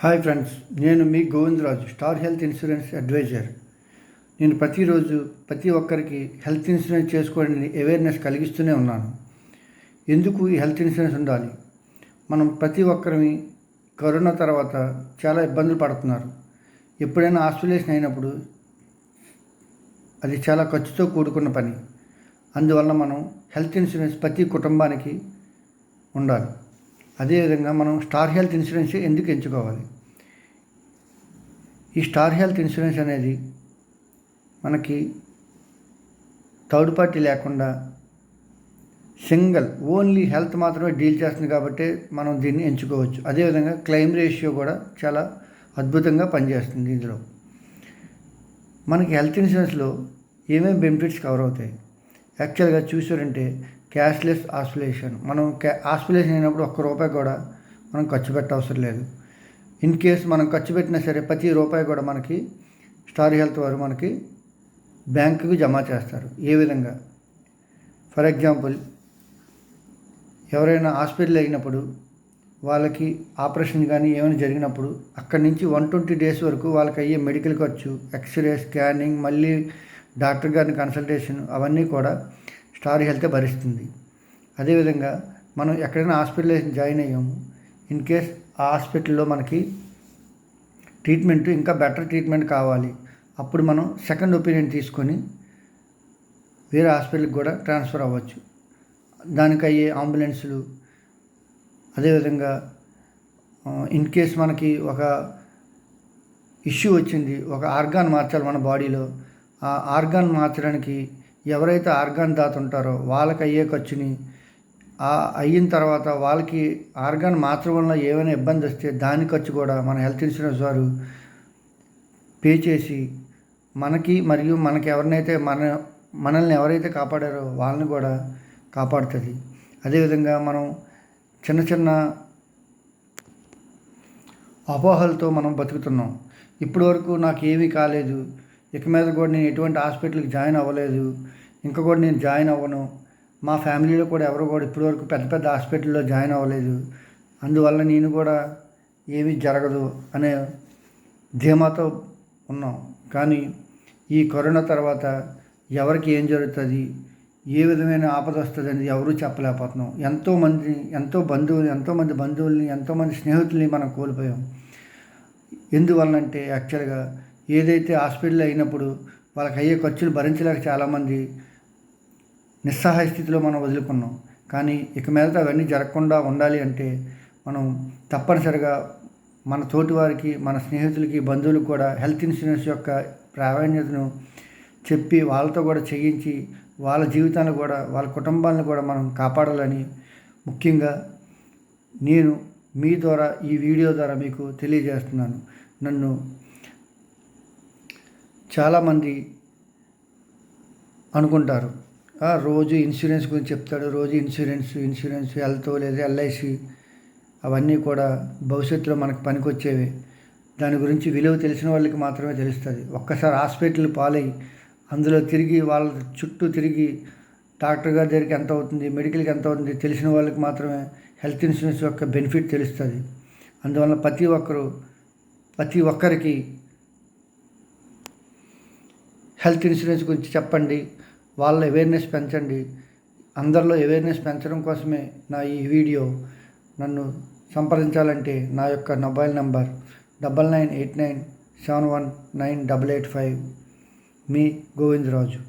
Hi friends, నేను మీ Govindaraju, star health insurance advisor. నేను ప్రతిరోజు ప్రతి ఒక్కరికి హెల్త్ ఇన్సూరెన్స్ చేసుకోవడానికి అవేర్నెస్ కలిగిస్తూనే ఉన్నాను. ఎందుకు ఈ హెల్త్ ఇన్సూరెన్స్ ఉండాలి? మనం ప్రతి ఒక్కరిని కరోనా తర్వాత చాలా ఇబ్బందులు పడుతున్నారు. ఎప్పుడైనా హాస్పిటలైజేషన్ అయినప్పుడు అది చాలా ఖర్చుతో కూడుకున్న పని. అందువల్ల మనం హెల్త్ ఇన్సూరెన్స్ ప్రతి కుటుంబానికి ఉండాలి. అదేవిధంగా మనం స్టార్ హెల్త్ ఇన్సూరెన్స్ ఎందుకు ఎంచుకోవాలి? ఈ స్టార్ హెల్త్ ఇన్సూరెన్స్ అనేది మనకి థర్డ్ పార్టీ లేకుండా సింగిల్ ఓన్లీ హెల్త్ మాత్రమే డీల్ చేస్తుంది కాబట్టి మనం దీన్ని ఎంచుకోవచ్చు. అదేవిధంగా క్లెయిమ్ రేషియో కూడా చాలా అద్భుతంగా పనిచేస్తుంది. ఇందులో మనకి హెల్త్ ఇన్సూరెన్స్లో ఏమేమి బెనిఫిట్స్ కవర్ అవుతాయి? యాక్చువల్గా చూసారంటే క్యాష్లెస్ హాస్పిటలైజేషన్. మనం హాస్పిటలైజేషన్ అయినప్పుడు ఒక్క రూపాయి కూడా మనం ఖర్చు పెట్టవసరం లేదు. ఇన్ కేస్ మనం ఖర్చు పెట్టినా సరే ప్రతి రూపాయి కూడా మనకి స్టార్ హెల్త్ వారు మనకి బ్యాంకుకి జమ చేస్తారు. ఏ విధంగా? ఫర్ ఎగ్జాంపుల్, ఎవరైనా హాస్పిటల్ అయినప్పుడు వాళ్ళకి ఆపరేషన్ కానీ ఏమైనా జరిగినప్పుడు అక్కడి నుంచి 120 డేస్ వరకు వాళ్ళకి అయ్యే మెడికల్ ఖర్చు, ఎక్స్రే, స్కానింగ్, మళ్ళీ డాక్టర్ గారిని కన్సల్టేషన్ అవన్నీ కూడా స్టార్ హెల్తే భరిస్తుంది. అదేవిధంగా మనం ఎక్కడైనా హాస్పిటలైజేషన్ జాయిన్ అయ్యాము, ఇన్ కేస్ ఆ హాస్పిటల్లో మనకి ట్రీట్మెంట్ ఇంకా బెటర్ ట్రీట్మెంట్ కావాలి, అప్పుడు మనం సెకండ్ ఒపీనియన్ తీసుకొని వేరే హాస్పిటల్కి కూడా ట్రాన్స్ఫర్ అవ్వచ్చు. దానికి అయ్యే అంబులెన్సులు, అదేవిధంగా ఇన్ కేస్ మనకి ఒక ఇష్యూ వచ్చింది, ఒక ఆర్గాన్ మార్చాలి మన బాడీలో, ఆ ఆర్గాన్ మార్చడానికి ఎవరైతే ఆర్గాన్ దాత ఉంటారో వాళ్ళకి అయ్యే ఖర్చుని అయిన తర్వాత వాళ్ళకి ఆర్గాన్ మార్చడం వల్ల ఏమైనా ఇబ్బంది వస్తే దాని ఖర్చు కూడా మన హెల్త్ ఇన్సూరెన్స్ వారు పే చేసి మనకి మరియు మనకి ఎవరినైతే మనల్ని ఎవరైతే కాపాడారో వాళ్ళని కూడా కాపాడుతుంది. అదేవిధంగా మనం చిన్న చిన్న అపోహలతో మనం బతుకుతున్నాం. ఇప్పటి వరకు నాకు ఏమీ కాలేదు, ఇక మీద కూడా నేను ఎటువంటి హాస్పిటల్కి జాయిన్ అవ్వలేదు, ఇంకా కూడా నేను జాయిన్ అవ్వను, మా ఫ్యామిలీలో కూడా ఎవరు కూడా ఇప్పటివరకు పెద్ద పెద్ద హాస్పిటల్లో జాయిన్ అవ్వలేదు, అందువల్ల నేను కూడా ఏమీ జరగదు అనే ధీమాతో ఉన్నాం. కానీ ఈ కరోనా తర్వాత ఎవరికి ఏం జరుగుతుంది, ఏ విధమైన ఆపద వస్తుంది అనేది ఎవరూ చెప్పలేకపోతున్నాం. ఎంతోమంది బంధువుల్ని, ఎంతోమంది స్నేహితుల్ని మనం కోల్పోయాం. ఎందువల్లంటే యాక్చువల్గా ఏదైతే హాస్పిటల్ అయినప్పుడు వాళ్ళకి అయ్యే ఖర్చులు భరించలేక చాలామంది నిస్సహాయ స్థితిలో మనం వదులుకున్నాం. కానీ ఇక మీదట అవన్నీ జరగకుండా ఉండాలి అంటే మనం తప్పనిసరిగా మన తోటి వారికి, మన స్నేహితులకి, బంధువులకు కూడా హెల్త్ ఇన్సూరెన్స్ యొక్క ప్రాధాన్యతను చెప్పి వాళ్ళతో కూడా చేయించి వాళ్ళ జీవితాన్ని కూడా, వాళ్ళ కుటుంబాలను కూడా మనం కాపాడాలని ముఖ్యంగా నేను మీ ద్వారా, ఈ వీడియో ద్వారా మీకు తెలియజేస్తున్నాను. నన్ను చాలామంది అనుకుంటారు, రోజు ఇన్సూరెన్స్ గురించి చెప్తాడు, రోజు ఇన్సూరెన్స్ హెల్త్ లేదా ఎల్ఐసి అవన్నీ కూడా భవిష్యత్తులో మనకు పనికొచ్చేవి. దాని గురించి విలువ తెలిసిన వాళ్ళకి మాత్రమే తెలుస్తుంది. ఒక్కసారి హాస్పిటల్ పాలై అందులో తిరిగి వాళ్ళ చుట్టూ తిరిగి డాక్టర్ గారి దగ్గరికి ఎంత అవుతుంది, మెడికల్కి ఎంత అవుతుంది తెలిసిన వాళ్ళకి మాత్రమే హెల్త్ ఇన్సూరెన్స్ యొక్క బెనిఫిట్ తెలుస్తుంది. అందువల్ల ప్రతి ఒక్కరికి హెల్త్ ఇన్సూరెన్స్ గురించి చెప్పండి, వాళ్ళ అవేర్నెస్ పెంచండి. అందరిలో అవేర్నెస్ పెంచడం కోసమే నా ఈ వీడియో. నన్ను సంప్రదించాలంటే నా యొక్క మొబైల్ నంబర్ 9989719885. మీ గోవిందరాజు.